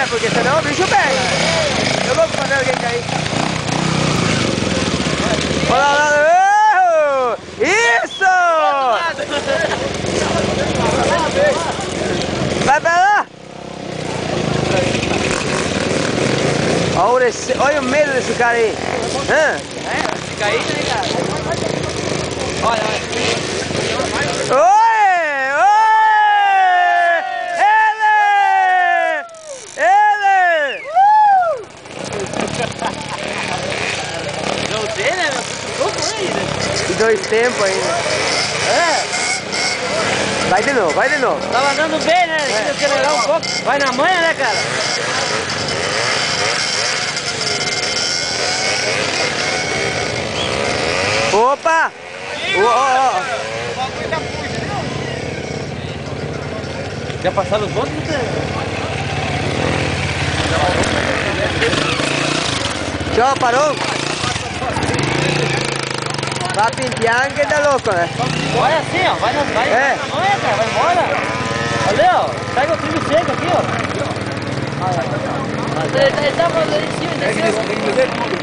porque senão o bicho pega. Eu vou fazer alguém cair. Olha lá, isso! Vai pra lá! Olha o medo desse cara aí. Se cair, né, cara? Olha, olha. Oi! Oi! Ele! Não tem, né? E 2 tempos ainda. Vai de novo, vai de novo. Tava andando bem, né? Queria acelerar um pouco. Vai na manha, né, cara? Opa! Já passaram os outros? Tchau, parou? Vai pintar que tá louco, né? Vai assim, ó. Vai na manha, cara. Vai embora. Olha, ó. Pega o trilho seco aqui, ó. Ele tá fazendo em cima, desceu. Tem que fazer tudo.